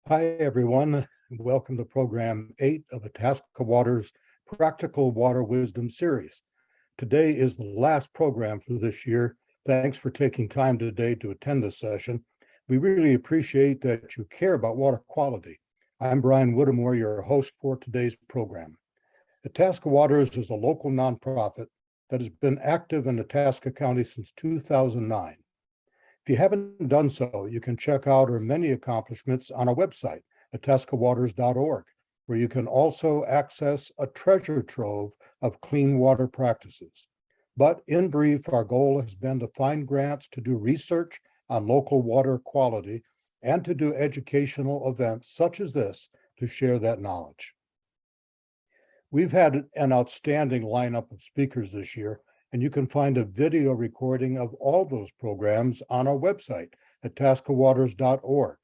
Hi, everyone. Welcome to Program 8 of Atasca Water's Practical Water Wisdom Series. Today is the last program for this year. Thanks for taking time today to attend this session. We really appreciate that you care about water quality. I'm Brian Whittemore, your host for today's program. Atasca Waters is a local nonprofit that has been active in Atasca County since 2009. If you haven't done so, you can check out our many accomplishments on our website, atascawaters.org, where you can also access a treasure trove of clean water practices. But in brief, our goal has been to find grants to do research on local water quality and to do educational events such as this to share that knowledge. We've had an outstanding lineup of speakers this year, and you can find a video recording of all those programs on our website at atascawaters.org.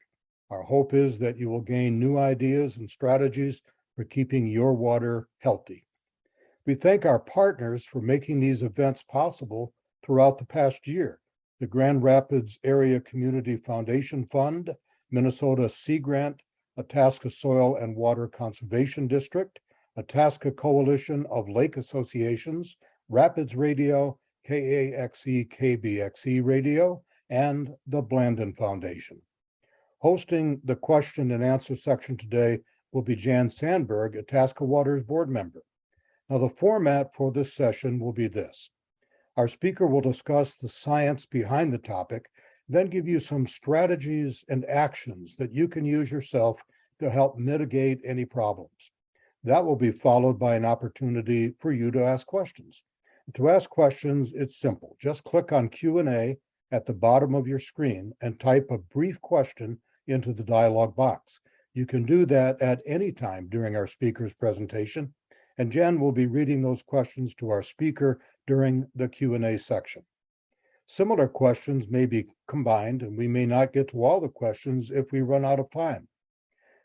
Our hope is that you will gain new ideas and strategies for keeping your water healthy. We thank our partners for making these events possible throughout the past year. The Grand Rapids Area Community Foundation Fund, Minnesota Sea Grant, Atasca Soil and Water Conservation District, Atasca Coalition of Lake Associations, Rapids Radio, KAXE, KBXE Radio, and the Blandin Foundation. Hosting the question and answer section today will be Jan Sandberg, Atasca Waters board member. Now, the format for this session will be this. Our speaker will discuss the science behind the topic, then give you some strategies and actions that you can use yourself to help mitigate any problems. That will be followed by an opportunity for you to ask questions. To ask questions, it's simple. Just click on Q&A at the bottom of your screen and type a brief question into the dialog box. You can do that at any time during our speaker's presentation, and Jen will be reading those questions to our speaker during the Q&A section. Similar questions may be combined, and we may not get to all the questions if we run out of time.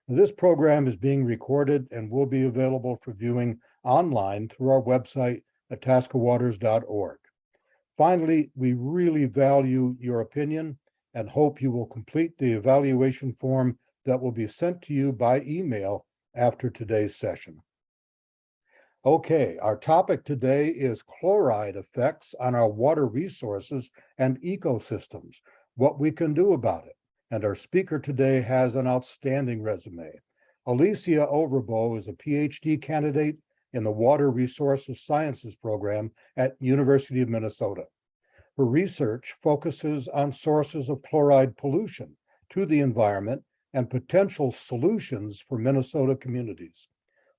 This program is being recorded and will be available for viewing online through our website, atascawaters.org. Finally, we really value your opinion and hope you will complete the evaluation form that will be sent to you by email after today's session. Okay, our topic today is chloride effects on our water resources and ecosystems, what we can do about it. And our speaker today has an outstanding resume. Alycia Overbo is a PhD candidate in the Water Resources Sciences program at University of Minnesota. Her research focuses on sources of chloride pollution to the environment and potential solutions for Minnesota communities.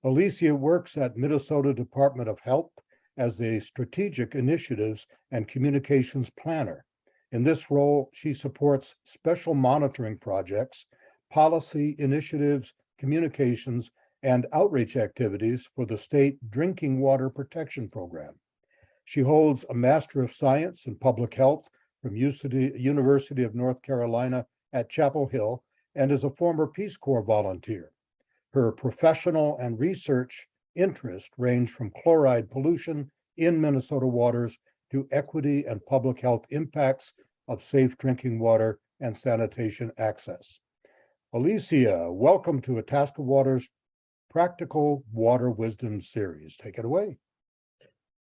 Alycia works at Minnesota Department of Health as the Strategic Initiatives and Communications Planner. In this role, she supports special monitoring projects, policy initiatives, communications, and outreach activities for the state Drinking Water Protection Program. She holds a Master of Science in Public Health from University of North Carolina at Chapel Hill and is a former Peace Corps volunteer. Her professional and research interests range from chloride pollution in Minnesota waters to equity and public health impacts of safe drinking water and sanitation access. Alycia, welcome to Atasca Waters Practical Water Wisdom Series. Take it away.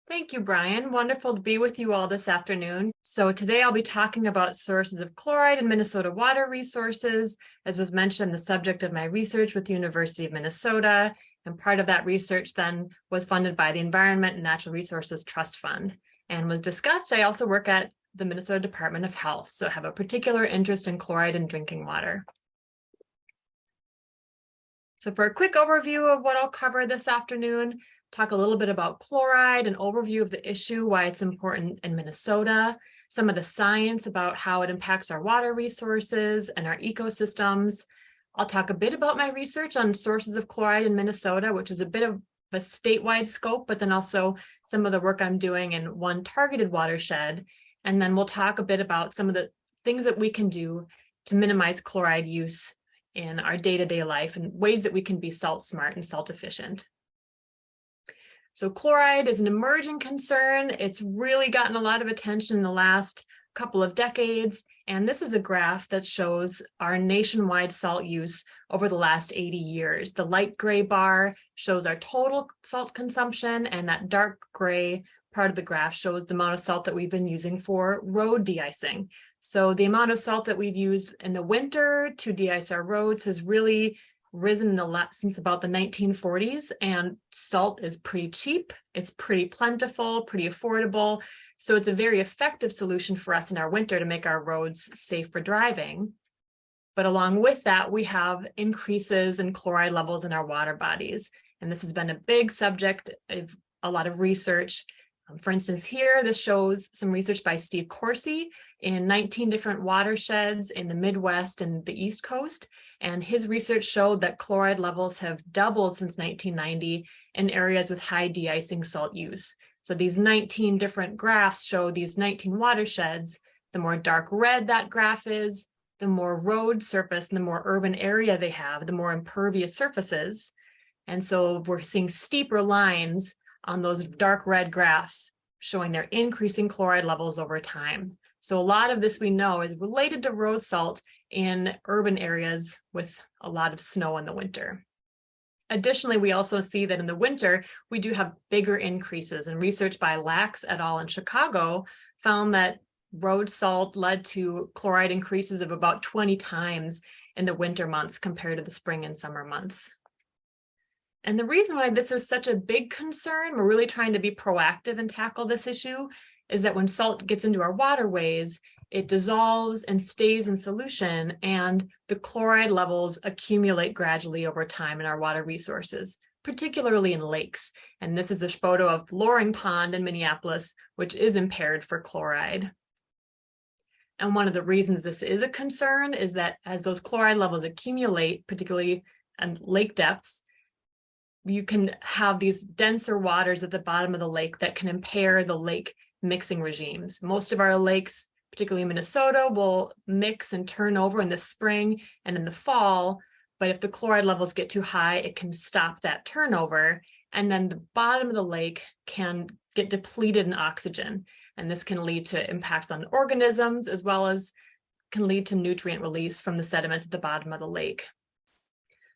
Thank you, Brian. Wonderful to be with you all this afternoon. So today I'll be talking about sources of chloride in Minnesota water resources. As was mentioned, the subject of my research with the University of Minnesota, and part of that research then was funded by the Environment and Natural Resources Trust Fund and was discussed. I also work at the Minnesota Department of Health, so have a particular interest in chloride in drinking water. So for a quick overview of what I'll cover this afternoon, talk a little bit about chloride, an overview of the issue, why it's important in Minnesota, some of the science about how it impacts our water resources and our ecosystems. I'll talk a bit about my research on sources of chloride in Minnesota, which is a bit of a statewide scope, but then also some of the work I'm doing in one targeted watershed. And then we'll talk a bit about some of the things that we can do to minimize chloride use in our day-to-day life and ways that we can be salt smart and salt efficient. So chloride is an emerging concern. It's really gotten a lot of attention in the last couple of decades. And this is a graph that shows our nationwide salt use over the last 80 years. The light gray bar shows our total salt consumption, and that dark gray part of the graph shows the amount of salt that we've been using for road de-icing. So the amount of salt that we've used in the winter to de-ice our roads has really risen since about the 1940s, and salt is pretty cheap, it's pretty plentiful, pretty affordable. So it's a very effective solution for us in our winter to make our roads safe for driving. But along with that, we have increases in chloride levels in our water bodies. And this has been a big subject of a lot of research. For instance, here, this shows some research by Steve Corsi in 19 different watersheds in the Midwest and the East Coast. And his research showed that chloride levels have doubled since 1990 in areas with high de-icing salt use. So these 19 different graphs show these 19 watersheds. The more dark red that graph is, the more road surface and the more urban area they have, the more impervious surfaces. And so we're seeing steeper lines on those dark red graphs showing their increasing chloride levels over time. So a lot of this we know is related to road salt in urban areas with a lot of snow in the winter. Additionally, we also see that in the winter, we do have bigger increases, and research by Lax et al. In Chicago found that road salt led to chloride increases of about 20 times in the winter months compared to the spring and summer months. And the reason why this is such a big concern, we're really trying to be proactive and tackle this issue, is that when salt gets into our waterways, it dissolves and stays in solution, and the chloride levels accumulate gradually over time in our water resources, particularly in lakes. And this is a photo of Loring Pond in Minneapolis, which is impaired for chloride. And one of the reasons this is a concern is that as those chloride levels accumulate, particularly at lake depths, you can have these denser waters at the bottom of the lake that can impair the lake mixing regimes. Most of our lakes, particularly in Minnesota, will mix and turn over in the spring and in the fall. But if the chloride levels get too high, it can stop that turnover. And then the bottom of the lake can get depleted in oxygen. And this can lead to impacts on organisms, as well as can lead to nutrient release from the sediments at the bottom of the lake.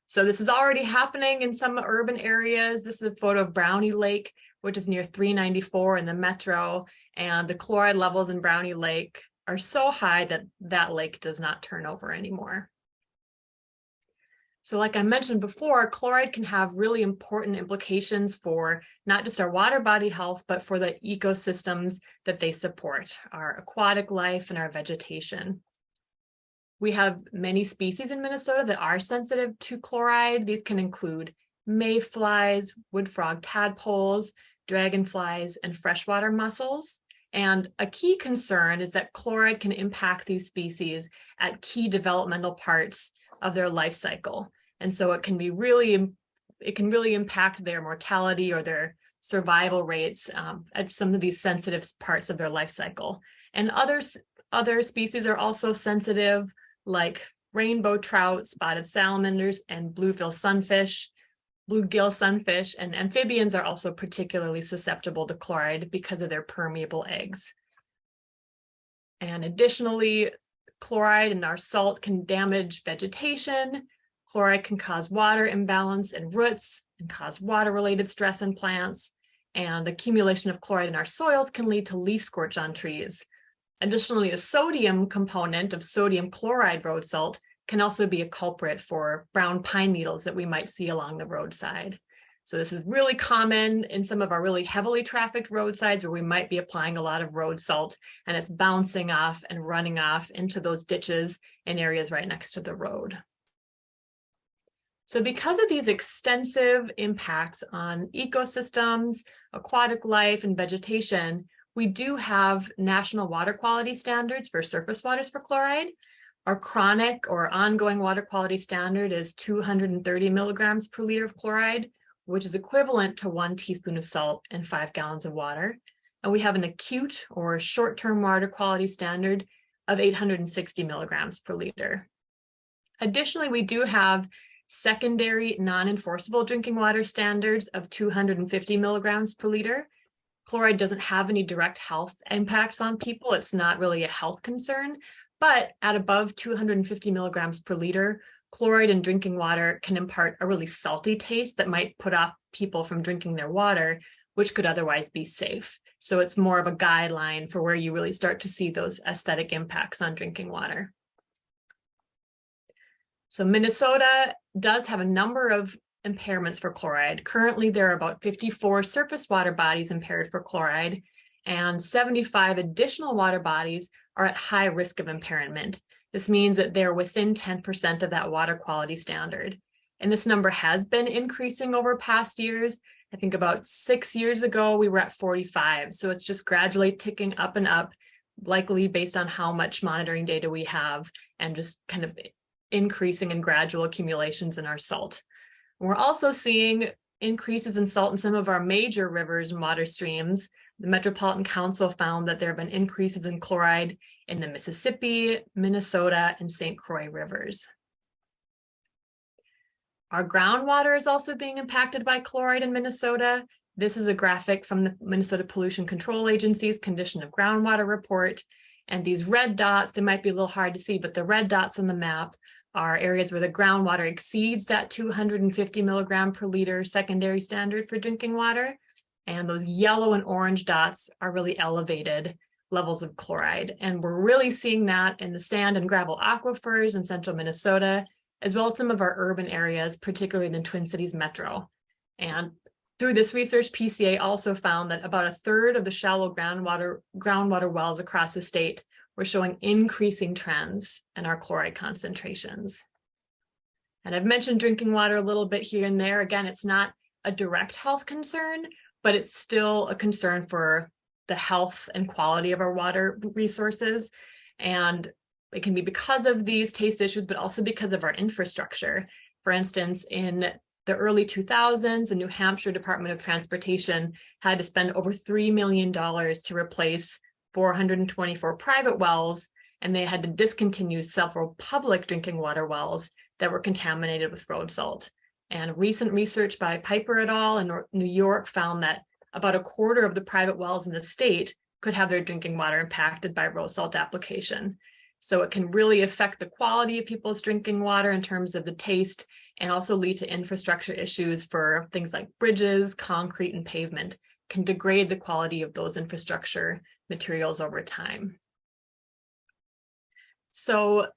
So this is already happening in some urban areas. This is a photo of Brownie Lake, which is near 394 in the metro. And the chloride levels in Brownie Lake are so high that that lake does not turn over anymore. So like I mentioned before, chloride can have really important implications for not just our water body health, but for the ecosystems that they support, our aquatic life and our vegetation. We have many species in Minnesota that are sensitive to chloride. These can include mayflies, wood frog tadpoles, dragonflies, and freshwater mussels. And a key concern is that chloride can impact these species at key developmental parts of their life cycle. And so it can really impact their mortality or their survival rates at some of these sensitive parts of their life cycle. And other species are also sensitive, like rainbow trout, spotted salamanders, and bluegill sunfish, and amphibians are also particularly susceptible to chloride because of their permeable eggs. And additionally, chloride in our salt can damage vegetation. Chloride can cause water imbalance in roots and cause water-related stress in plants. And accumulation of chloride in our soils can lead to leaf scorch on trees. Additionally, a sodium component of sodium chloride road salt can also be a culprit for brown pine needles that we might see along the roadside. So this is really common in some of our really heavily trafficked roadsides where we might be applying a lot of road salt, and it's bouncing off and running off into those ditches in areas right next to the road. So because of these extensive impacts on ecosystems, aquatic life, and vegetation, we do have national water quality standards for surface waters for chloride. Our chronic or ongoing water quality standard is 230 milligrams per liter of chloride, which is equivalent to 1 teaspoon of salt in 5 gallons of water. And we have an acute or short-term water quality standard of 860 milligrams per liter. Additionally, we do have secondary non-enforceable drinking water standards of 250 milligrams per liter. Chloride doesn't have any direct health impacts on people. It's not really a health concern, but at above 250 milligrams per liter, chloride in drinking water can impart a really salty taste that might put off people from drinking their water, which could otherwise be safe. So it's more of a guideline for where you really start to see those aesthetic impacts on drinking water. So Minnesota does have a number of impairments for chloride. Currently, there are about 54 surface water bodies impaired for chloride, and 75 additional water bodies are at high risk of impairment. This means that they're within 10% of that water quality standard. And this number has been increasing over past years. I think about 6 years ago, we were at 45. So it's just gradually ticking up and up, likely based on how much monitoring data we have and just kind of increasing in gradual accumulations in our salt. We're also seeing increases in salt in some of our major rivers and water streams. The Metropolitan Council found that there have been increases in chloride in the Mississippi, Minnesota, and St. Croix rivers. Our groundwater is also being impacted by chloride in Minnesota. This is a graphic from the Minnesota Pollution Control Agency's Condition of Groundwater Report. And these red dots, they might be a little hard to see, but the red dots on the map are areas where the groundwater exceeds that 250 milligram per liter secondary standard for drinking water. And those yellow and orange dots are really elevated levels of chloride. And we're really seeing that in the sand and gravel aquifers in central Minnesota, as well as some of our urban areas, particularly in the Twin Cities metro. And through this research, PCA also found that about a third of the shallow groundwater wells across the state were showing increasing trends in our chloride concentrations. And I've mentioned drinking water a little bit here and there. Again, it's not a direct health concern, but it's still a concern for the health and quality of our water resources. And it can be because of these taste issues, but also because of our infrastructure. For instance, in the early 2000s, the New Hampshire Department of Transportation had to spend over $3 million to replace 424 private wells, and they had to discontinue several public drinking water wells that were contaminated with road salt. And recent research by Piper et al. In New York found that about a quarter of the private wells in the state could have their drinking water impacted by road salt application. So it can really affect the quality of people's drinking water in terms of the taste, and also lead to infrastructure issues for things like bridges, concrete, and pavement, can degrade the quality of those infrastructure materials over time. So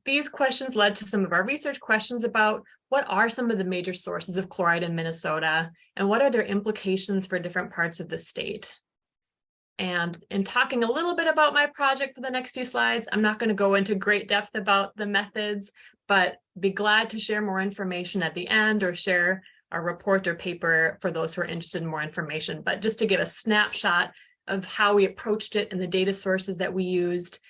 these questions led to some of our research questions about what are some of the major sources of chloride in Minnesota, and what are their implications for different parts of the state. And in talking a little bit about my project for the next few slides, I'm not going to go into great depth about the methods, but be glad to share more information at the end, or share our report or paper for those who are interested in more information. But just to give a snapshot of how we approached it and the data sources that we used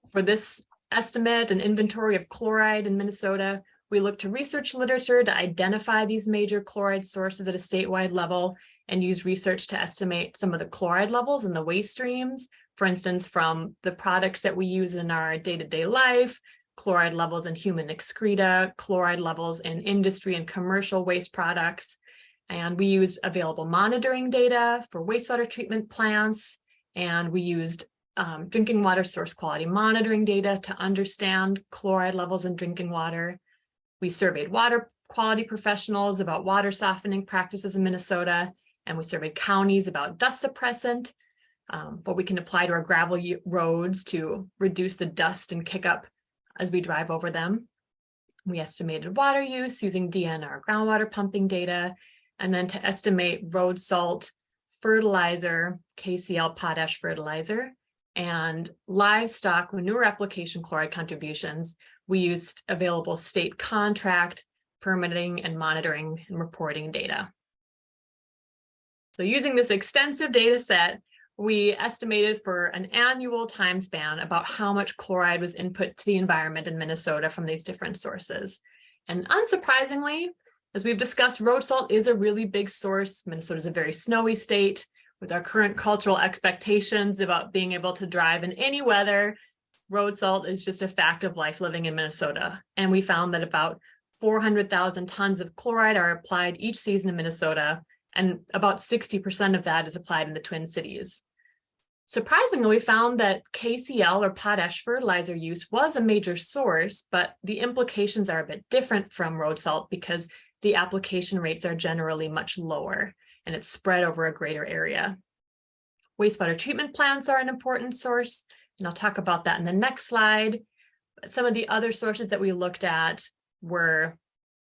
for this estimate and inventory of chloride in Minnesota, we looked to research literature to identify these major chloride sources at a statewide level, and use research to estimate some of the chloride levels in the waste streams, for instance, from the products that we use in our day-to-day life, chloride levels in human excreta, chloride levels in industry and commercial waste products. And we used available monitoring data for wastewater treatment plants, and we used drinking water source quality monitoring data to understand chloride levels in drinking water. We surveyed water quality professionals about water softening practices in Minnesota, and we surveyed counties about dust suppressant, what we can apply to our gravel roads to reduce the dust and kick up as we drive over them. We estimated water use using DNR groundwater pumping data, and then to estimate road salt, fertilizer, KCl potash fertilizer, and livestock manure application chloride contributions, we used available state contract, permitting, and monitoring and reporting data. So using this extensive data set, we estimated for an annual time span about how much chloride was input to the environment in Minnesota from these different sources. And unsurprisingly, as we've discussed, road salt is a really big source. Minnesota is a very snowy state. With our current cultural expectations about being able to drive in any weather, road salt is just a fact of life living in Minnesota. And we found that about 400,000 tons of chloride are applied each season in Minnesota, and about 60% of that is applied in the Twin Cities. Surprisingly, we found that KCl or potash fertilizer use was a major source, but the implications are a bit different from road salt because the application rates are generally much lower and it's spread over a greater area. Wastewater treatment plants are an important source, and I'll talk about that in the next slide. But some of the other sources that we looked at were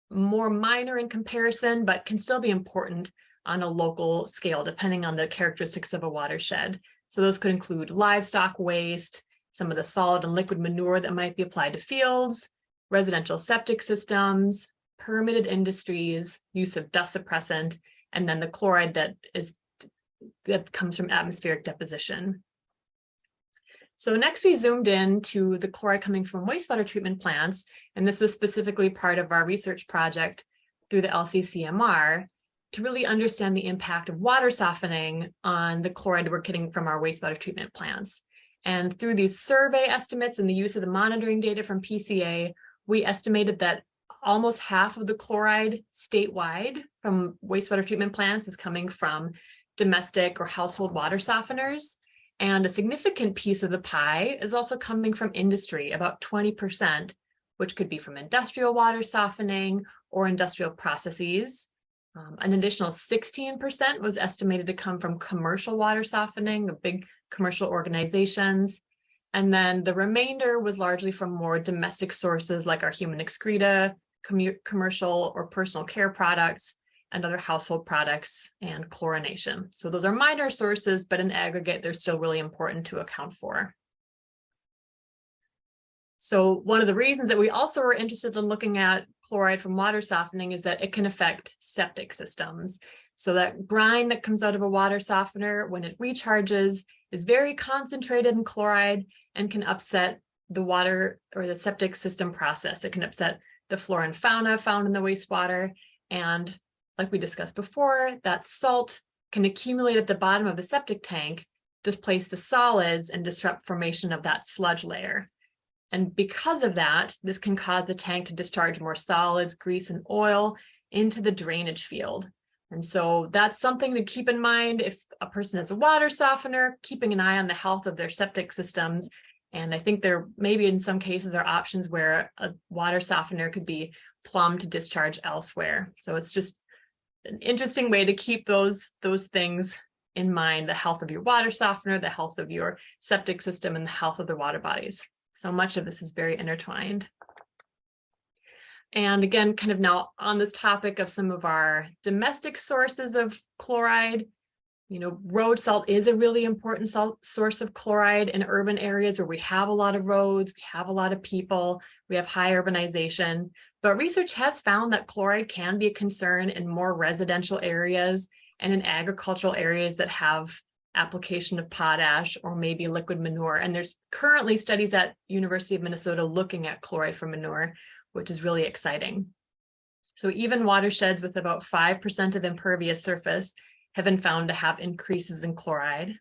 more minor in comparison, but can still be important on a local scale, depending on the characteristics of a watershed. So those could include livestock waste, some of the solid and liquid manure that might be applied to fields, residential septic systems, permitted industries, use of dust suppressant, and then the chloride that comes from atmospheric deposition. So next we zoomed in to the chloride coming from wastewater treatment plants, and this was specifically part of our research project through the LCCMR to really understand the impact of water softening on the chloride we're getting from our wastewater treatment plants. And through these survey estimates and the use of the monitoring data from PCA, we estimated that almost half of the chloride statewide from wastewater treatment plants is coming from domestic or household water softeners. And a significant piece of the pie is also coming from industry, about 20%, which could be from industrial water softening or industrial processes. An additional 16% was estimated to come from commercial water softening, the big commercial organizations. And then the remainder was largely from more domestic sources like our human excreta, commercial or personal care products, and other household products and chlorination. So those are minor sources, but in aggregate, they're still really important to account for. So one of the reasons that we also were interested in looking at chloride from water softening is that it can affect septic systems. So that brine that comes out of a water softener, when it recharges, is very concentrated in chloride and can upset the water or the septic system process. It can upset the flora and fauna found in the wastewater. And like we discussed before, that salt can accumulate at the bottom of the septic tank, displace the solids, and disrupt formation of that sludge layer. And because of that, this can cause the tank to discharge more solids, grease, and oil into the drainage field. And so that's something to keep in mind if a person has a water softener, keeping an eye on the health of their septic systems. And I think there maybe in some cases are options where a water softener could be plumbed to discharge elsewhere. So it's just an interesting way to keep those things in mind, the health of your water softener, the health of your septic system, and the health of the water bodies. So much of this is very intertwined. And again, kind of now on this topic of some of our domestic sources of chloride, road salt is a really important source of chloride in urban areas where we have a lot of roads, we have a lot of people, we have high urbanization. But research has found that chloride can be a concern in more residential areas and in agricultural areas that have application of potash or maybe liquid manure. And there's currently studies at University of Minnesota looking at chloride from manure, which is really exciting. So even watersheds with about 5% of impervious surface have been found to have increases in chloride.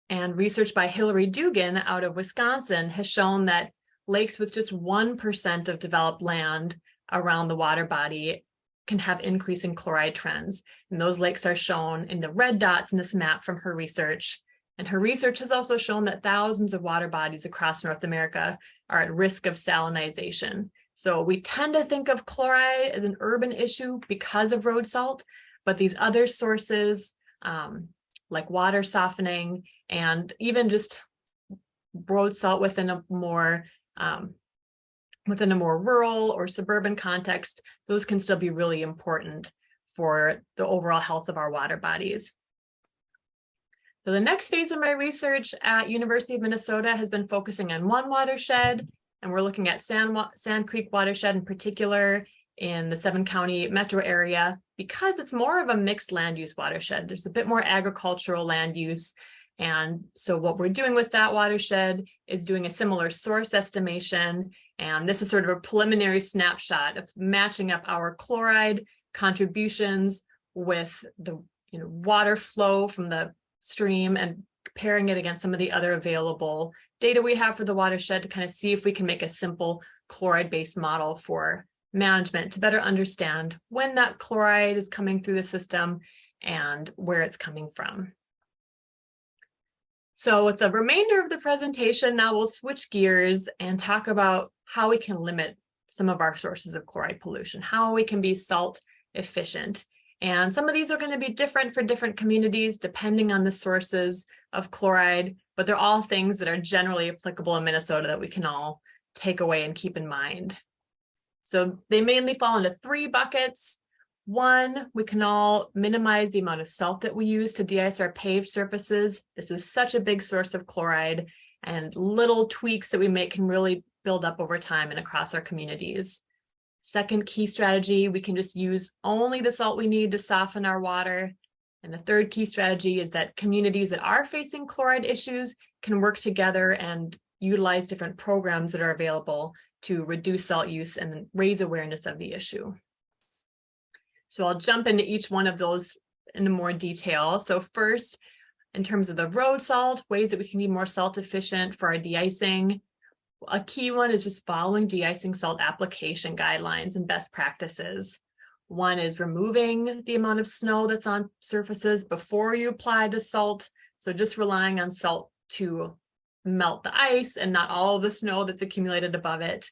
And research by Hillary Dugan out of Wisconsin has shown that lakes with just 1% of developed land around the water body can have increasing chloride trends. And those lakes are shown in the red dots in this map from her research. And her research has also shown that thousands of water bodies across North America are at risk of salinization. So we tend to think of chloride as an urban issue because of road salt, but these other sources like water softening and even just road salt within a more rural or suburban context, those can still be really important for the overall health of our water bodies. So the next phase of my research at University of Minnesota has been focusing on one watershed, and we're looking at Sand Creek watershed in particular in the 7-county metro area because it's more of a mixed land use watershed. There's a bit more agricultural land use. And so what we're doing with that watershed is doing a similar source estimation. And this is sort of a preliminary snapshot of matching up our chloride contributions with the water flow from the stream and comparing it against some of the other available data we have for the watershed to kind of see if we can make a simple chloride-based model for management to better understand when that chloride is coming through the system and where it's coming from. So with the remainder of the presentation, now we'll switch gears and talk about how we can limit some of our sources of chloride pollution, how we can be salt efficient. And some of these are going to be different for different communities depending on the sources of chloride, but they're all things that are generally applicable in Minnesota that we can all take away and keep in mind. So they mainly fall into 3 buckets. 1, we can all minimize the amount of salt that we use to de-ice our paved surfaces. This is such a big source of chloride, and little tweaks that we make can really build up over time and across our communities. Second key strategy, we can just use only the salt we need to soften our water. And the third key strategy is that communities that are facing chloride issues can work together and utilize different programs that are available to reduce salt use and raise awareness of the issue. So I'll jump into each one of those in more detail. So first, in terms of the road salt, ways that we can be more salt efficient for our de-icing. A key one is just following de-icing salt application guidelines and best practices. One is removing the amount of snow that's on surfaces before you apply the salt. So just relying on salt to melt the ice and not all of the snow that's accumulated above it.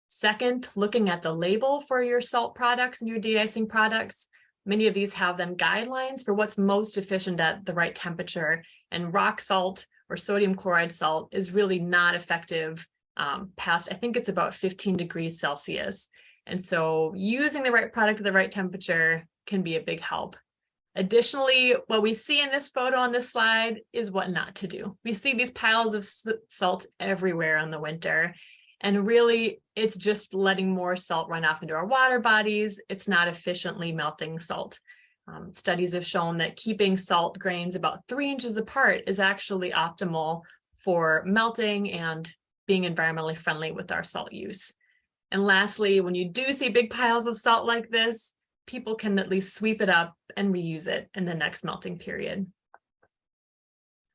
Second, looking at the label for your salt products and your de-icing products. Many of these have then guidelines for what's most efficient at the right temperature, and rock salt or sodium chloride salt is really not effective past, I think it's about 15 degrees Celsius. And so using the right product at the right temperature can be a big help. Additionally, what we see in this photo on this slide is what not to do. We see these piles of salt everywhere in the winter. And really, it's just letting more salt run off into our water bodies. It's not efficiently melting salt. Studies have shown that keeping salt grains about 3 inches apart is actually optimal for melting and being environmentally friendly with our salt use. And lastly, when you do see big piles of salt like this, people can at least sweep it up and reuse it in the next melting period.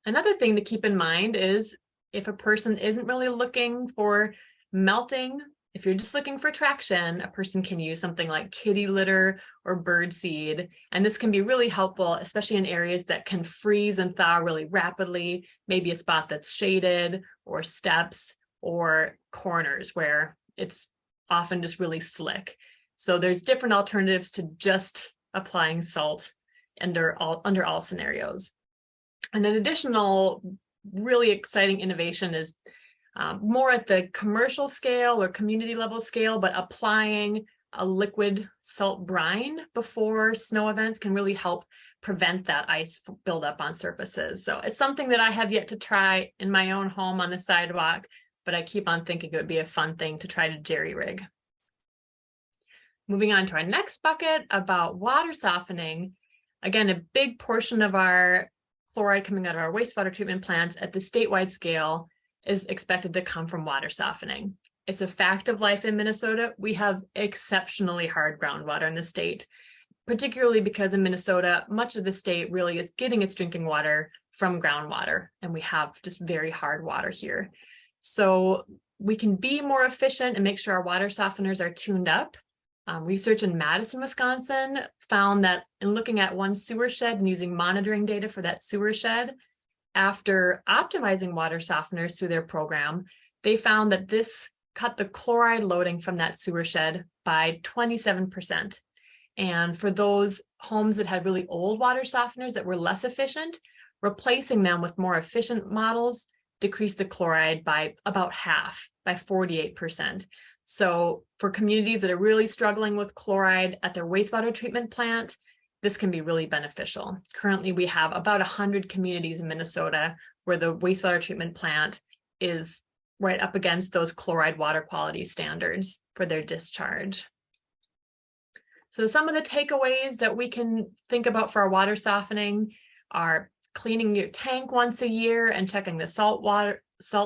Another thing to keep in mind is if a person isn't really looking for melting, if you're just looking for traction, a person can use something like kitty litter or bird seed. And this can be really helpful, especially in areas that can freeze and thaw really rapidly, maybe a spot that's shaded or steps or corners where it's often just really slick. So there's different alternatives to just applying salt under all scenarios. And an additional really exciting innovation is more at the commercial scale or community level scale, but applying a liquid salt brine before snow events can really help prevent that ice buildup on surfaces. So it's something that I have yet to try in my own home on the sidewalk, but I keep on thinking it would be a fun thing to try to jerry rig. Moving on to our next bucket about water softening. Again, a big portion of our chloride coming out of our wastewater treatment plants at the statewide scale is expected to come from water softening. It's a fact of life in Minnesota. We have exceptionally hard groundwater in the state, particularly because in Minnesota, much of the state really is getting its drinking water from groundwater, and we have just very hard water here. So we can be more efficient and make sure our water softeners are tuned up. Research in Madison, Wisconsin found that in looking at one sewer shed and using monitoring data for that sewer shed, after optimizing water softeners through their program, they found that this cut the chloride loading from that sewer shed by 27%. And for those homes that had really old water softeners that were less efficient, replacing them with more efficient models decreased the chloride by about half, by 48%. So for communities that are really struggling with chloride at their wastewater treatment plant, this can be really beneficial. Currently, we have about 100 communities in Minnesota where the wastewater treatment plant is right up against those chloride water quality standards for their discharge. So some of the takeaways that we can think about for our water softening are cleaning your tank once a year and checking the salt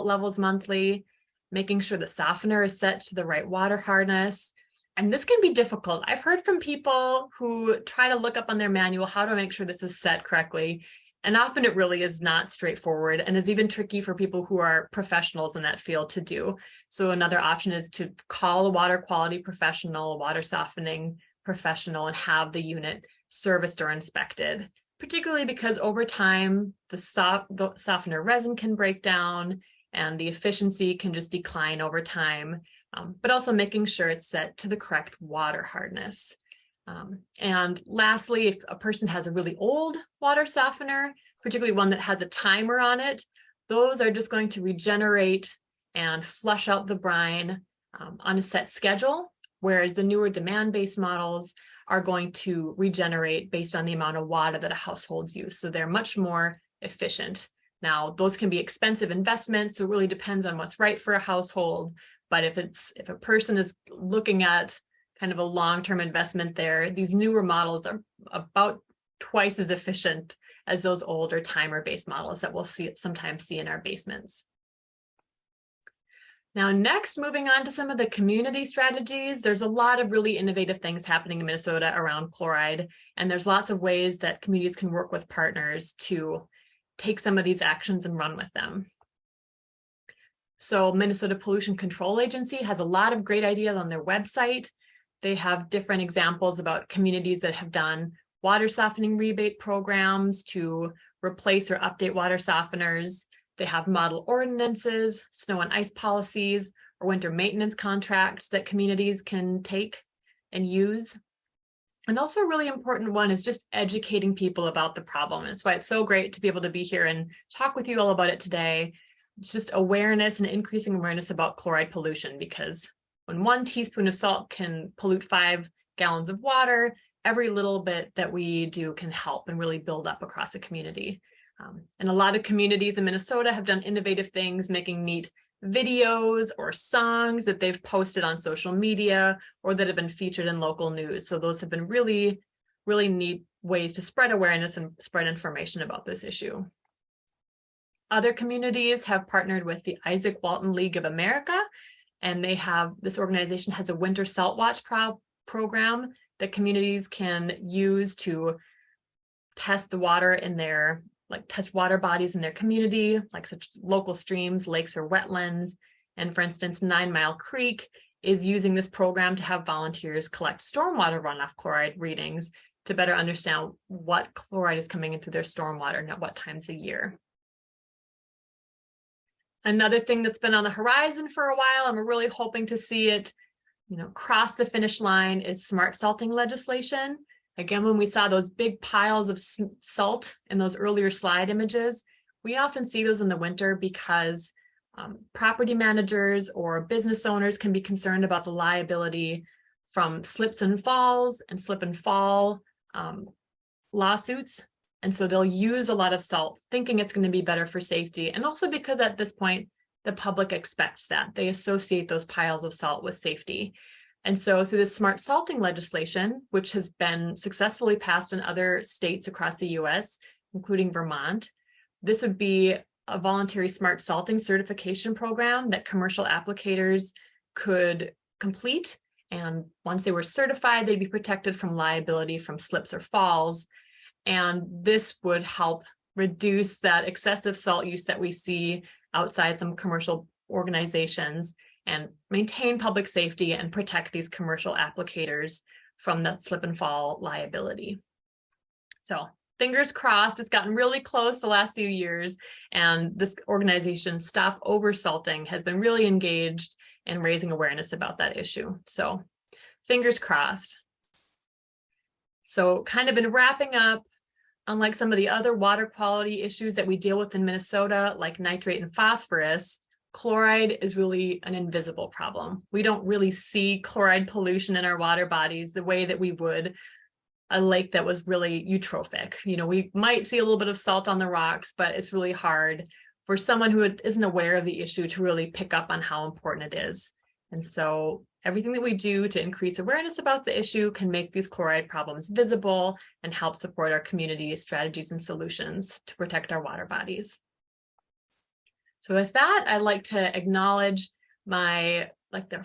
levels monthly, making sure the softener is set to the right water hardness. And this can be difficult. I've heard from people who try to look up on their manual how to make sure this is set correctly. And often it really is not straightforward and is even tricky for people who are professionals in that field to do. So another option is to call a water quality professional, a water softening professional, and have the unit serviced or inspected, particularly because over time, the softener resin can break down and the efficiency can just decline over time, but also making sure it's set to the correct water hardness. And lastly, if a person has a really old water softener, particularly one that has a timer on it, those are just going to regenerate and flush out the brine on a set schedule, whereas the newer demand-based models are going to regenerate based on the amount of water that a household uses. So they're much more efficient. Now, those can be expensive investments, so it really depends on what's right for a household. But if a person is looking at kind of a long-term investment there, these newer models are about twice as efficient as those older timer-based models that we'll sometimes see in our basements. Now, next, moving on to some of the community strategies, there's a lot of really innovative things happening in Minnesota around chloride, and there's lots of ways that communities can work with partners to take some of these actions and run with them. So Minnesota Pollution Control Agency has a lot of great ideas on their website. They have different examples about communities that have done water softening rebate programs to replace or update water softeners. They have model ordinances, snow and ice policies, or winter maintenance contracts that communities can take and use. And also a really important one is just educating people about the problem. And that's why it's so great to be able to be here and talk with you all about it today. It's just awareness and increasing awareness about chloride pollution, because when 1 teaspoon of salt can pollute 5 gallons of water, every little bit that we do can help and really build up across a community. And a lot of communities in Minnesota have done innovative things, making neat videos or songs that they've posted on social media or that have been featured in local news. So those have been really, really neat ways to spread awareness and spread information about this issue. Other communities have partnered with the Isaac Walton League of America, and this organization has a winter salt watch program that communities can use to test the water in their, test water bodies in their community, like such local streams, lakes, or wetlands. And for instance, 9 Mile Creek is using this program to have volunteers collect stormwater runoff chloride readings to better understand what chloride is coming into their stormwater and at what times of year. Another thing that's been on the horizon for a while, and we're really hoping to see it, cross the finish line, is smart salting legislation. Again, when we saw those big piles of salt in those earlier slide images, we often see those in the winter because property managers or business owners can be concerned about the liability from slips and falls and slip and fall lawsuits. And so they'll use a lot of salt, thinking it's going to be better for safety. And also because at this point, the public expects that. They associate those piles of salt with safety. And so through the smart salting legislation, which has been successfully passed in other states across the US, including Vermont, this would be a voluntary smart salting certification program that commercial applicators could complete. And once they were certified, they'd be protected from liability from slips or falls. And this would help reduce that excessive salt use that we see outside some commercial organizations and maintain public safety and protect these commercial applicators from that slip and fall liability. So fingers crossed, it's gotten really close the last few years, and this organization, Stop Oversalting, has been really engaged in raising awareness about that issue. So fingers crossed. So kind of in wrapping up, unlike some of the other water quality issues that we deal with in Minnesota, like nitrate and phosphorus, chloride is really an invisible problem. We don't really see chloride pollution in our water bodies the way that we would a lake that was really eutrophic. We might see a little bit of salt on the rocks, but it's really hard for someone who isn't aware of the issue to really pick up on how important it is. And so everything that we do to increase awareness about the issue can make these chloride problems visible and help support our community strategies and solutions to protect our water bodies. So with that, I'd like to acknowledge their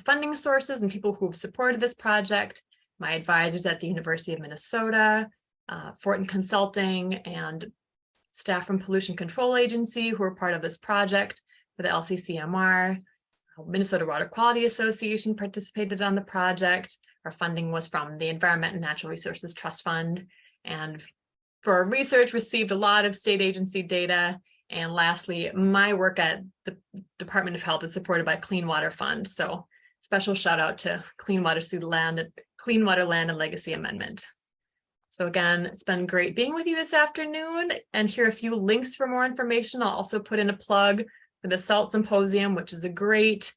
funding sources and people who have supported this project, my advisors at the University of Minnesota, Fortin Consulting, and staff from Pollution Control Agency who are part of this project for the LCCMR. Minnesota Water Quality Association participated on the project. Our funding was from the Environment and Natural Resources Trust Fund. And for our research, received a lot of state agency data. And lastly, my work at the Department of Health is supported by Clean Water Fund. So special shout out to Clean Water Land and Legacy Amendment. So again, it's been great being with you this afternoon, and here are a few links for more information. I'll also put in a plug for the SALT Symposium, which is a great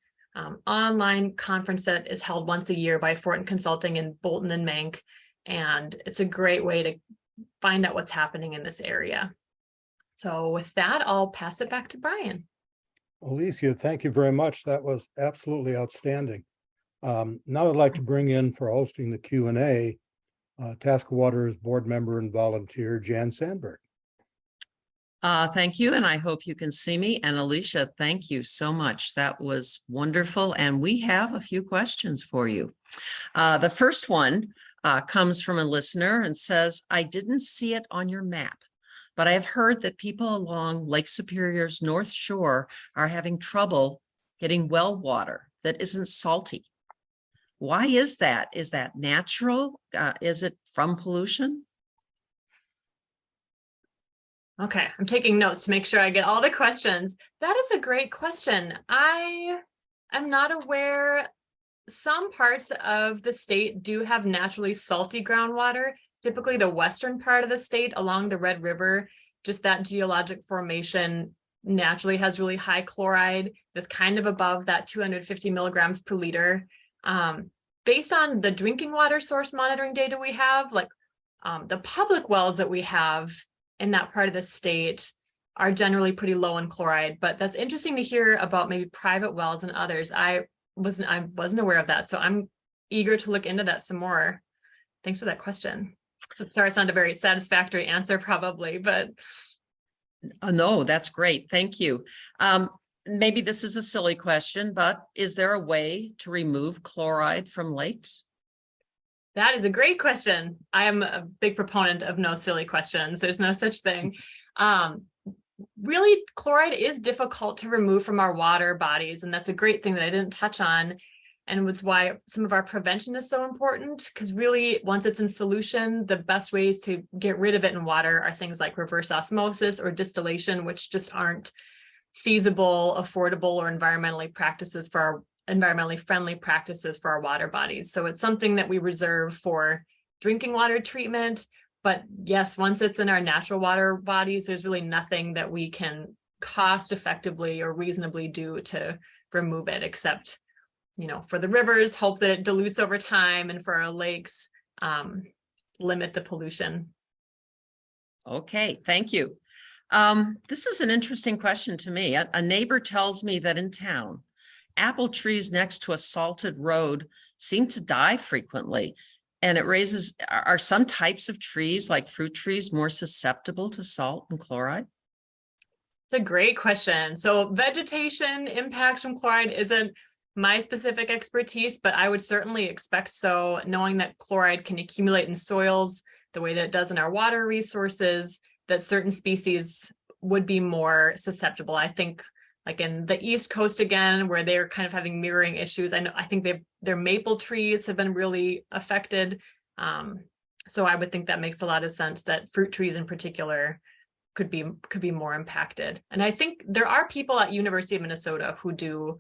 online conference that is held once a year by Fortin Consulting in Bolton and Mank. And it's a great way to find out what's happening in this area. So with that, I'll pass it back to Brian. Alycia, thank you very much. That was absolutely outstanding. Now I'd like to bring in for hosting the Q&A, Tasca Water's board member and volunteer, Jan Sandberg. Thank you, and I hope you can see me. And Alycia, thank you so much. That was wonderful, and we have a few questions for you. The first one comes from a listener and says, I didn't see it on your map, but I've heard that people along Lake Superior's North Shore are having trouble getting well water that isn't salty. Why is that? Is that natural? Is it from pollution? Okay, I'm taking notes to make sure I get all the questions. That is a great question. I am not aware. Some parts of the state do have naturally salty groundwater. Typically the western part of the state along the Red River, just that geologic formation naturally has really high chloride that's kind of above that 250 milligrams per liter. Based on the drinking water source monitoring data we have, like the public wells that we have in that part of the state are generally pretty low in chloride, but that's interesting to hear about maybe private wells and others. I wasn't aware of that, so I'm eager to look into that some more. Thanks for that question. So, sorry, it's not a very satisfactory answer probably, but. No, that's great. Thank you. Maybe this is a silly question, but is there a way to remove chloride from lakes? That is a great question. I am a big proponent of no silly questions. There's no such thing. Really, chloride is difficult to remove from our water bodies, and that's a great thing that I didn't touch on. And it's why some of our prevention is so important, because really, once it's in solution, the best ways to get rid of it in water are things like reverse osmosis or distillation, which just aren't feasible, affordable, or environmentally friendly practices for our water bodies. So it's something that we reserve for drinking water treatment. But yes, once it's in our natural water bodies, there's really nothing that we can cost effectively or reasonably do to remove it, except, for the rivers, hope that it dilutes over time, and for our lakes, limit the pollution. Okay, thank you. This is an interesting question to me. A neighbor tells me that in town, apple trees next to a salted road seem to die frequently. And are some types of trees, like fruit trees, more susceptible to salt and chloride? It's a great question. So vegetation impacts from chloride isn't my specific expertise, but I would certainly expect so, knowing that chloride can accumulate in soils the way that it does in our water resources, that certain species would be more susceptible. I think like in the East Coast again, where they're kind of having mirroring issues. I think their maple trees have been really affected. So I would think that makes a lot of sense that fruit trees in particular could be more impacted. And I think there are people at University of Minnesota who do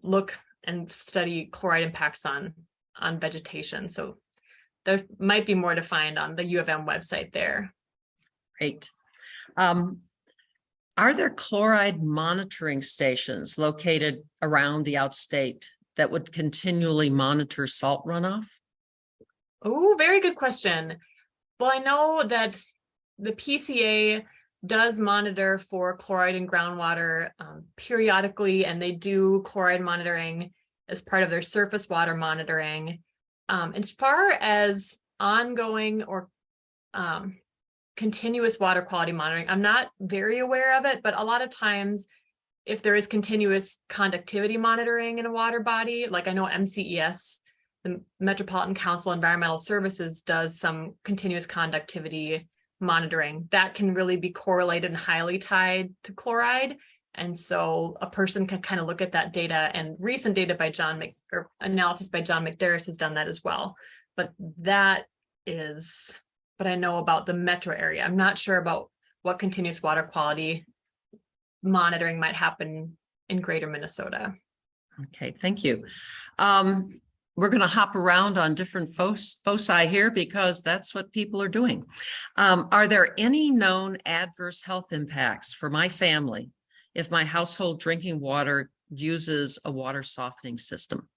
look and study chloride impacts on vegetation. So there might be more to find on the U of M website there. Great. Are there chloride monitoring stations located around the outstate that would continually monitor salt runoff? Oh, very good question. Well, I know that the PCA does monitor for chloride in groundwater periodically, and they do chloride monitoring as part of their surface water monitoring. As far as ongoing or continuous water quality monitoring, I'm not very aware of it, but a lot of times if there is continuous conductivity monitoring in a water body, like I know MCES, the Metropolitan Council on Environmental Services, does some continuous conductivity monitoring, that can really be correlated and highly tied to chloride. And so a person can kind of look at that data, and recent data by analysis by John McDarris has done that as well. But but I know about the metro area. I'm not sure about what continuous water quality monitoring might happen in greater Minnesota. Okay, thank you. We're going to hop around on different foci here because that's what people are doing. Are there any known adverse health impacts for my family if my household drinking water uses a water softening system?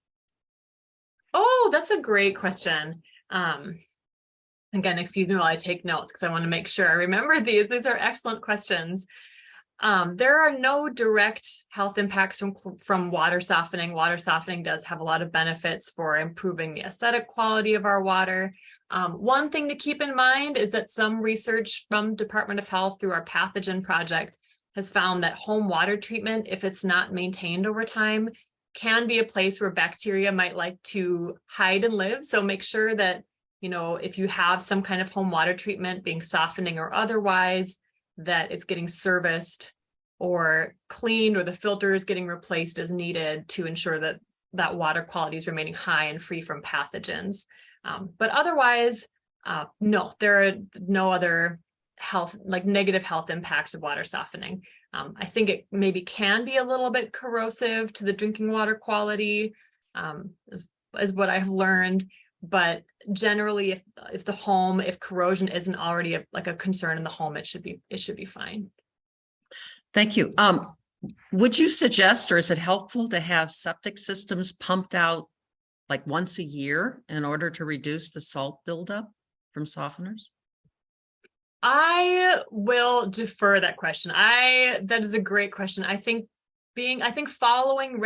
Oh, that's a great question. Again, excuse me while I take notes because I want to make sure I remember these. These are excellent questions. There are no direct health impacts from water softening. Water softening does have a lot of benefits for improving the aesthetic quality of our water. One thing to keep in mind is that some research from Department of Health through our pathogen project has found that home water treatment, if it's not maintained over time, can be a place where bacteria might like to hide and live. So make sure that, if you have some kind of home water treatment being softening or otherwise, that it's getting serviced or cleaned or the filter is getting replaced as needed to ensure that that water quality is remaining high and free from pathogens. But otherwise, no, there are no other negative health impacts of water softening. I think it maybe can be a little bit corrosive to the drinking water quality, is what I've learned. But generally, if corrosion isn't already a concern in the home, it should be fine. Thank you. Would you suggest, or is it helpful to have septic systems pumped out like once a year in order to reduce the salt buildup from softeners? I will defer that question. That is a great question. I think following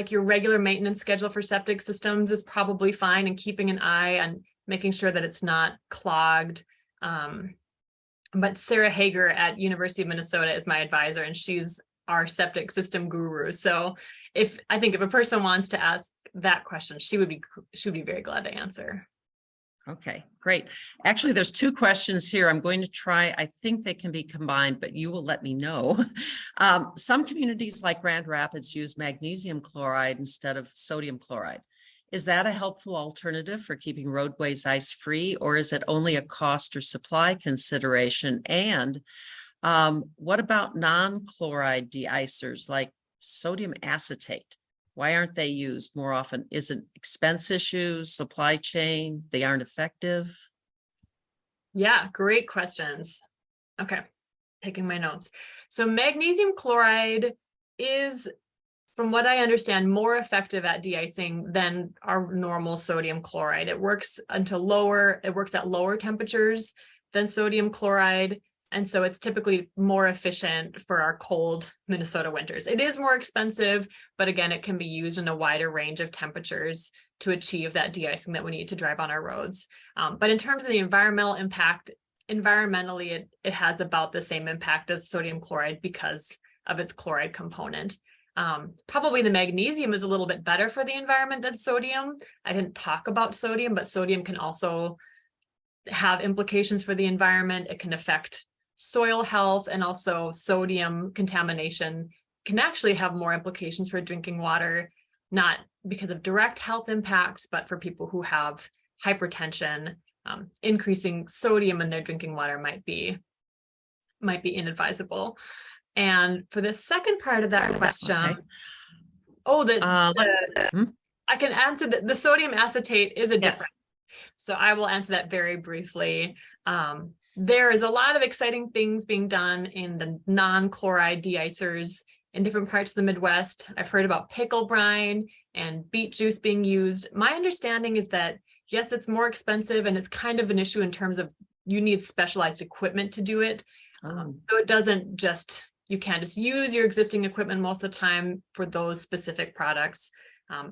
your regular maintenance schedule for septic systems is probably fine, and keeping an eye on making sure that it's not clogged. But Sarah Hager at University of Minnesota is my advisor, and she's our septic system guru. So if a person wants to ask that question, she would be very glad to answer. Okay, great. Actually, there's two questions here. I'm going to try, I think they can be combined, but you will let me know. Some communities like Grand Rapids use magnesium chloride instead of sodium chloride. Is that a helpful alternative for keeping roadways ice-free, or is it only a cost or supply consideration? And what about non-chloride de-icers like sodium acetate? Why aren't they used more often? Is it expense issues, supply chain? They aren't effective? Yeah, great questions. Okay, taking my notes. So magnesium chloride is, from what I understand, more effective at de-icing than our normal sodium chloride. It works at lower temperatures than sodium chloride. And so it's typically more efficient for our cold Minnesota winters. It is more expensive, but again, it can be used in a wider range of temperatures to achieve that de-icing that we need to drive on our roads. But in terms of the environmental impact, environmentally, it has about the same impact as sodium chloride because of its chloride component. Probably the magnesium is a little bit better for the environment than sodium. I didn't talk about sodium, but sodium can also have implications for the environment. It can affect soil health, and also sodium contamination can actually have more implications for drinking water, not because of direct health impacts, but for people who have hypertension. Increasing sodium in their drinking water might be inadvisable. And for the second part of that question, okay. I can answer that the sodium acetate is a difference. So I will answer that very briefly. There is a lot of exciting things being done in the non-chloride de-icers in different parts of the Midwest. I've heard about pickle brine and beet juice being used. My understanding is that, yes, it's more expensive and it's kind of an issue in terms of you need specialized equipment to do it. So it doesn't just, you can't just use your existing equipment most of the time for those specific products.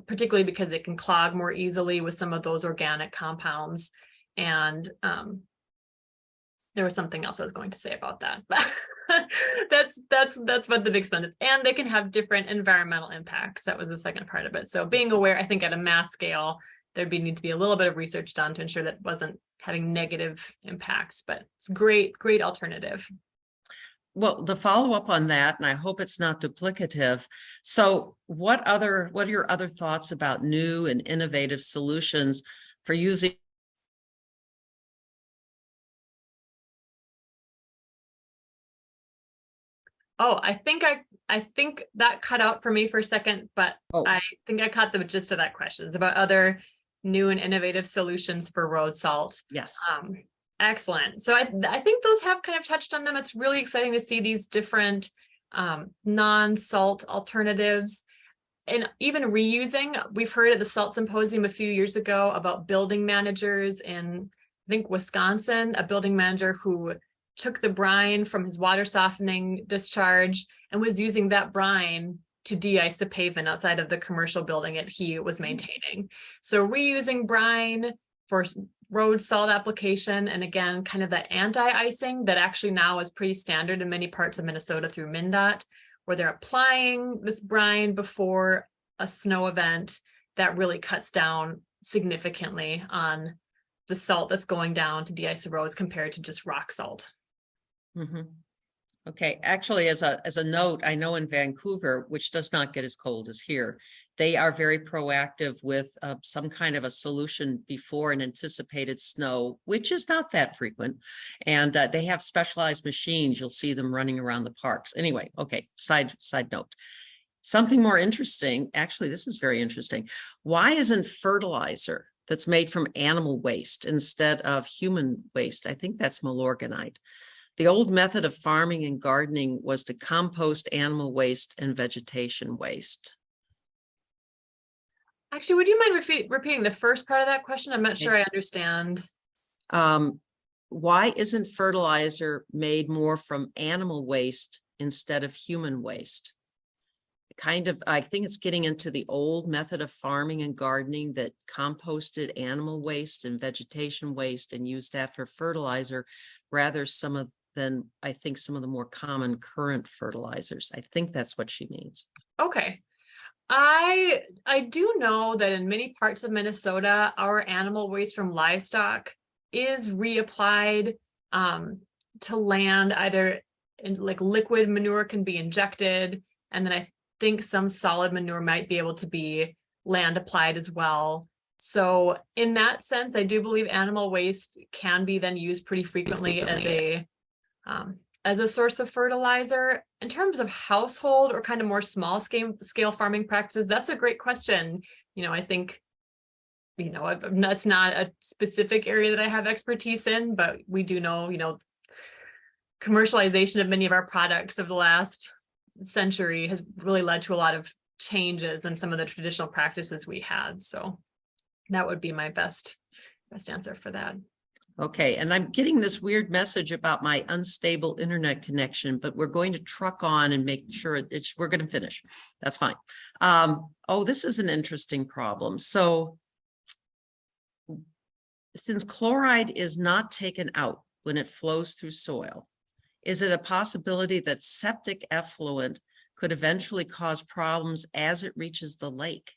Particularly because it can clog more easily with some of those organic compounds. And there was something else I was going to say about that, but that's what the big spend is. And they can have different environmental impacts. That was the second part of it. So being aware, I think at a mass scale, there'd need to be a little bit of research done to ensure that it wasn't having negative impacts, but it's great alternative. Well, to follow up on that, and I hope it's not duplicative. So what are your other thoughts about new and innovative solutions for using Oh, I think that cut out for me for a second, but Oh. I think I caught the gist of that question. It's about other new and innovative solutions for road salt. Yes. Excellent. So I think those have kind of touched on them. It's really exciting to see these different non-salt alternatives. And even reusing, we've heard at the Salt Symposium a few years ago about building managers in, I think, Wisconsin, a building manager who took the brine from his water softening discharge and was using that brine to de-ice the pavement outside of the commercial building that he was maintaining. So reusing brine for road salt application, and again, kind of the anti-icing that actually now is pretty standard in many parts of Minnesota through MnDOT, where they're applying this brine before a snow event. That really cuts down significantly on the salt that's going down to de-ice the roads compared to just rock salt. Mm-hmm. Okay, actually, as a note, I know in Vancouver, which does not get as cold as here, they are very proactive with some kind of a solution before an anticipated snow, which is not that frequent. And they have specialized machines. You'll see them running around the parks. Anyway, okay, side note. Something more interesting, actually, this is very interesting. Why isn't fertilizer that's made from animal waste instead of human waste? I think that's Milorganite. The old method of farming and gardening was to compost animal waste and vegetation waste. Actually, would you mind repeating the first part of that question? I'm not sure I understand. Why isn't fertilizer made more from animal waste instead of human waste? I think it's getting into the old method of farming and gardening that composted animal waste and vegetation waste and used that for fertilizer rather than I think some of the more common current fertilizers. I think that's what she means. Okay. I do know that in many parts of Minnesota, our animal waste from livestock is reapplied to land. Either in like liquid manure can be injected, and then I think some solid manure might be able to be land applied as well. So in that sense, I do believe animal waste can be then used pretty frequently as a source of fertilizer. In terms of household or kind of more small scale farming practices, that's a great question. I think, that's not a specific area that I have expertise in, but we do know, commercialization of many of our products of the last century has really led to a lot of changes in some of the traditional practices we had. So that would be my best answer for that. Okay, and I'm getting this weird message about my unstable internet connection, but we're going to truck on and make sure we're going to finish. That's fine. This is an interesting problem. So since chloride is not taken out when it flows through soil, is it a possibility that septic effluent could eventually cause problems as it reaches the lake,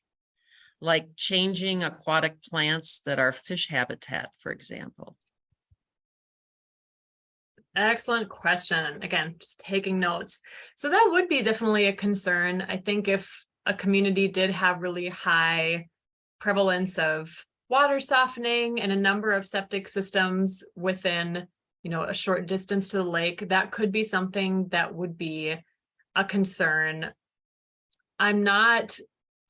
like changing aquatic plants that are fish habitat, for example? Excellent question. Again, just taking notes. So that would be definitely a concern. I think if a community did have really high prevalence of water softening and a number of septic systems within, a short distance to the lake, that could be something that would be a concern. I'm not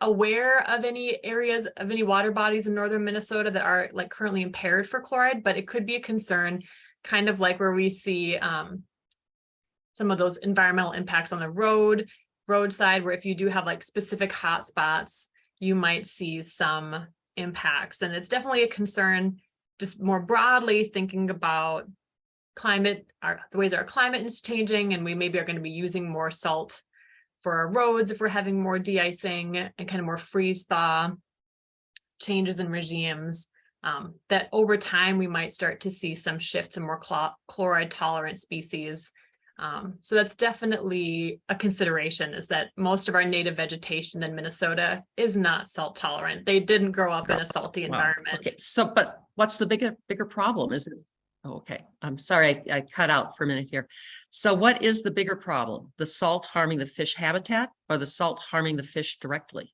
aware of any areas of any water bodies in northern Minnesota that are like currently impaired for chloride, but it could be a concern, kind of like where we see some of those environmental impacts on the roadside, where if you do have like specific hot spots, you might see some impacts. And it's definitely a concern, just more broadly thinking about climate, the ways our climate is changing, and we maybe are going to be using more salt for our roads if we're having more de-icing and kind of more freeze thaw changes in regimes. That over time we might start to see some shifts in more chloride tolerant species. So that's definitely a consideration, is that most of our native vegetation in Minnesota is not salt tolerant. They didn't grow up in a salty environment. Okay, so but what's the bigger problem? Is it? Oh, okay, I'm sorry, I cut out for a minute here. So what is the bigger problem? The salt harming the fish habitat or the salt harming the fish directly?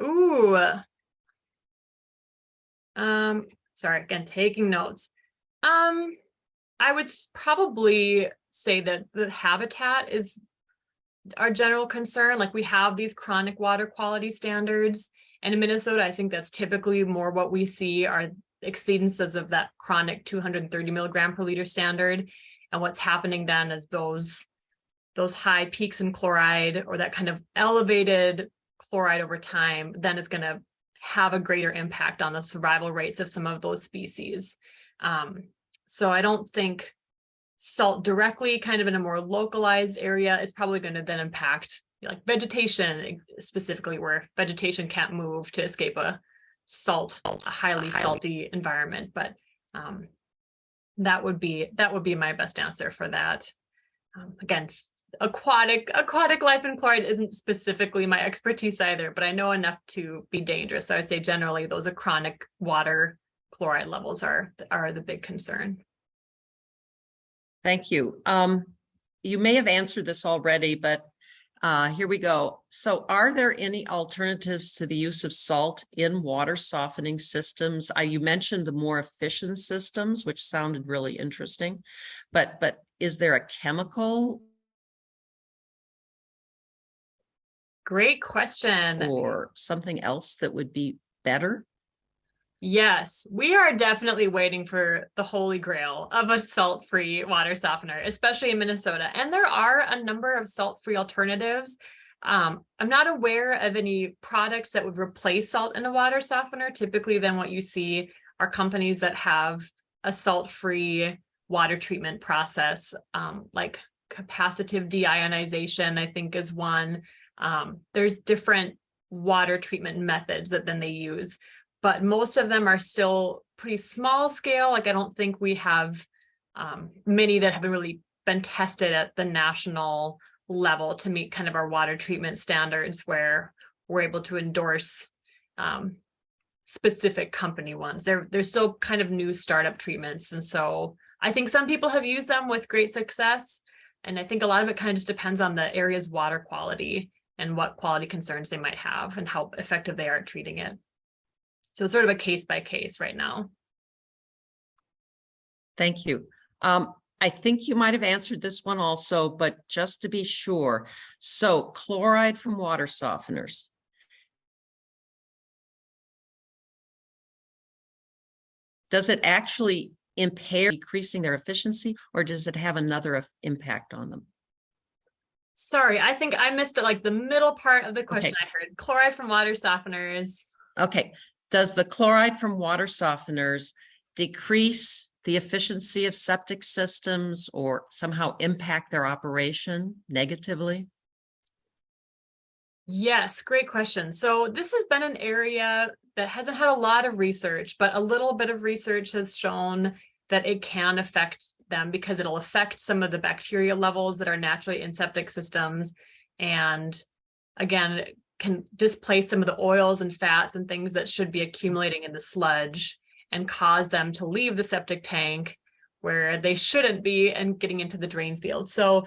Ooh. Sorry, again, taking notes. I would probably say that the habitat is our general concern. Like we have these chronic water quality standards. And in Minnesota, I think that's typically more what we see are exceedances of that chronic 230 milligram per liter standard. And what's happening then is those high peaks in chloride or that kind of elevated chloride over time, then it's going to have a greater impact on the survival rates of some of those species. So I don't think salt directly kind of in a more localized area is probably going to then impact like vegetation, specifically where vegetation can't move to escape a highly salty environment. But that would be my best answer for that. Again, aquatic life in chloride isn't specifically my expertise either, but I know enough to be dangerous. So I'd say generally those chronic water chloride levels are the big concern. Thank you. You may have answered this already, but here we go. So are there any alternatives to the use of salt in water softening systems? You mentioned the more efficient systems, which sounded really interesting, but is there a chemical? Great question. Or something else that would be better? Yes, we are definitely waiting for the holy grail of a salt-free water softener, especially in Minnesota. And there are a number of salt-free alternatives. I'm not aware of any products that would replace salt in a water softener. Typically, then what you see are companies that have a salt-free water treatment process, like capacitive deionization, I think is one. There's different water treatment methods that then they use. But most of them are still pretty small scale. Like I don't think we have many that haven't really been tested at the national level to meet kind of our water treatment standards where we're able to endorse specific company ones. They're still kind of new startup treatments. And so I think some people have used them with great success. And I think a lot of it kind of just depends on the area's water quality and what quality concerns they might have and how effective they are at treating it. So it's sort of a case by case right now. Thank you. I think you might have answered this one also, but just to be sure. So chloride from water softeners. Does it actually impair decreasing their efficiency, or does it have another impact on them? Sorry, I think I missed it, like the middle part of the question. Okay. I heard chloride from water softeners. Okay. Does the chloride from water softeners decrease the efficiency of septic systems or somehow impact their operation negatively? Yes, great question. So this has been an area that hasn't had a lot of research, but a little bit of research has shown that it can affect them because it'll affect some of the bacteria levels that are naturally in septic systems. And again, can displace some of the oils and fats and things that should be accumulating in the sludge and cause them to leave the septic tank where they shouldn't be and getting into the drain field. So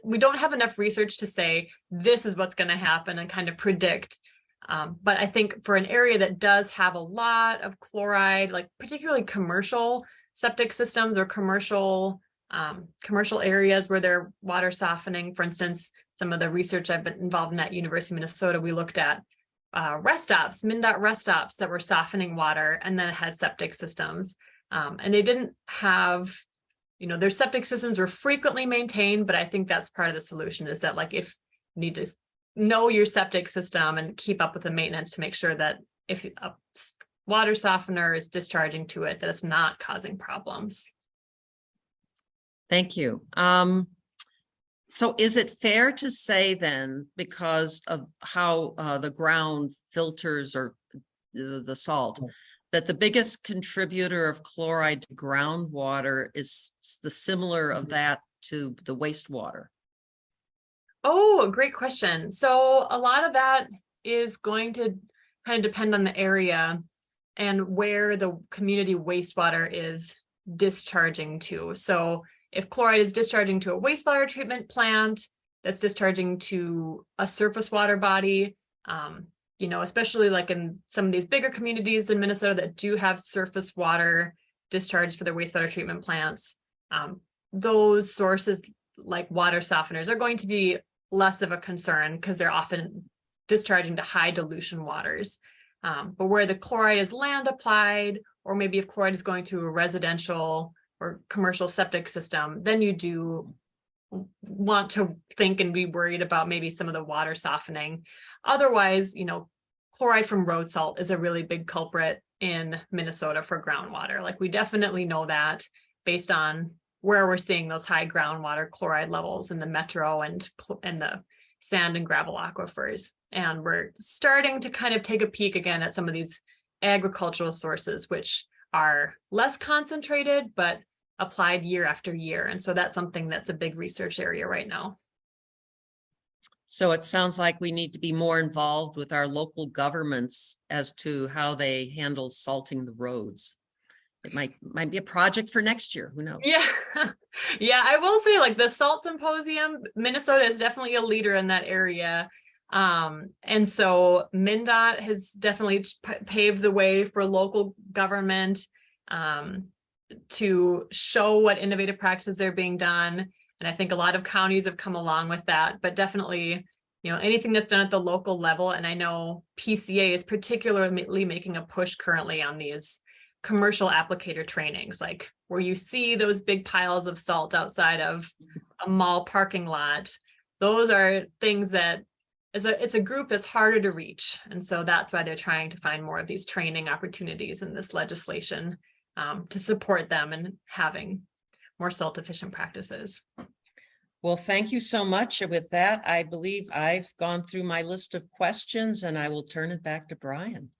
we don't have enough research to say this is what's going to happen and kind of predict. But I think for an area that does have a lot of chloride, like particularly commercial septic systems or commercial areas where they're water softening, for instance, some of the research I've been involved in at University of Minnesota, we looked at rest stops, MnDOT rest stops that were softening water and then it had septic systems. And they didn't have, their septic systems were frequently maintained, but I think that's part of the solution is that like if you need to know your septic system and keep up with the maintenance to make sure that if a water softener is discharging to it, that it's not causing problems. Thank you. So is it fair to say then, because of how the ground filters or the salt, that the biggest contributor of chloride to groundwater is the similar of that to the wastewater? Oh, great question. So a lot of that is going to kind of depend on the area and where the community wastewater is discharging to. So if chloride is discharging to a wastewater treatment plant that's discharging to a surface water body, especially like in some of these bigger communities in Minnesota that do have surface water discharge for their wastewater treatment plants, those sources like water softeners are going to be less of a concern because they're often discharging to high dilution waters. But where the chloride is land applied, or maybe if chloride is going to a residential or commercial septic system, then you do want to think and be worried about maybe some of the water softening. Otherwise, chloride from road salt is a really big culprit in Minnesota for groundwater. Like, we definitely know that based on where we're seeing those high groundwater chloride levels in the metro and the sand and gravel aquifers. And we're starting to kind of take a peek again at some of these agricultural sources, which are less concentrated, but applied year after year. And so that's something that's a big research area right now. So it sounds like we need to be more involved with our local governments as to how they handle salting the roads. It might be a project for next year. Who knows? Yeah. Yeah, I will say, like, the Salt Symposium, Minnesota is definitely a leader in that area. And so MnDOT has definitely paved the way for local government to show what innovative practices are being done. And I think a lot of counties have come along with that, but definitely, anything that's done at the local level. And I know PCA is particularly making a push currently on these commercial applicator trainings, like where you see those big piles of salt outside of a mall parking lot. Those are things that it's a group that's harder to reach. And so that's why they're trying to find more of these training opportunities in this legislation to support them and having more salt efficient practices. Well, thank you so much. With that, I believe I've gone through my list of questions, and I will turn it back to Brian.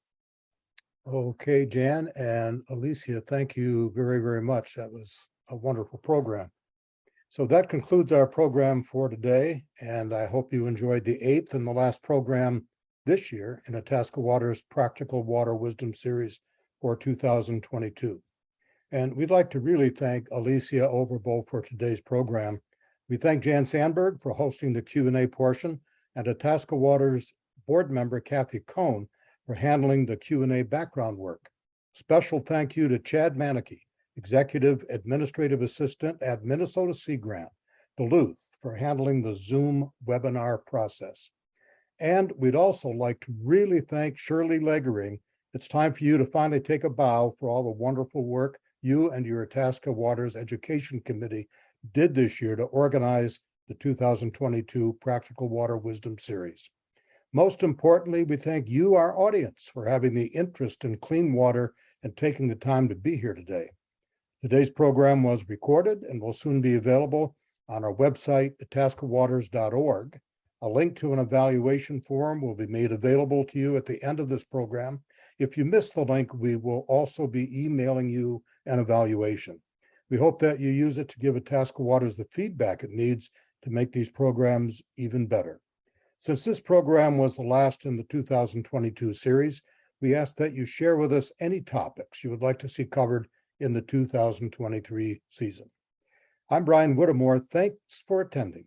Okay, Jan and Alycia, thank you very, very much. That was a wonderful program. So that concludes our program for today, and I hope you enjoyed the 8th and the last program this year in Itasca Water's Practical Water Wisdom Series for 2022. And we'd like to really thank Alycia Overbo for today's program. We thank Jan Sandberg for hosting the Q&A portion, and Itasca Water's board member Kathy Cohn for handling the Q&A background work. Special thank you to Chad Manicki, Executive Administrative Assistant at Minnesota Sea Grant, Duluth, for handling the Zoom webinar process. And we'd also like to really thank Shirley Legering. It's time for you to finally take a bow for all the wonderful work you and your Itasca Waters Education Committee did this year to organize the 2022 Practical Water Wisdom Series. Most importantly, we thank you, our audience, for having the interest in clean water and taking the time to be here today. Today's program was recorded and will soon be available on our website, itascawaters.org. A link to an evaluation form will be made available to you at the end of this program. If you miss the link, we will also be emailing you an evaluation. We hope that you use it to give Itasca Waters the feedback it needs to make these programs even better. Since this program was the last in the 2022 series, we ask that you share with us any topics you would like to see covered in the 2023 season. I'm Brian Whittemore. Thanks for attending.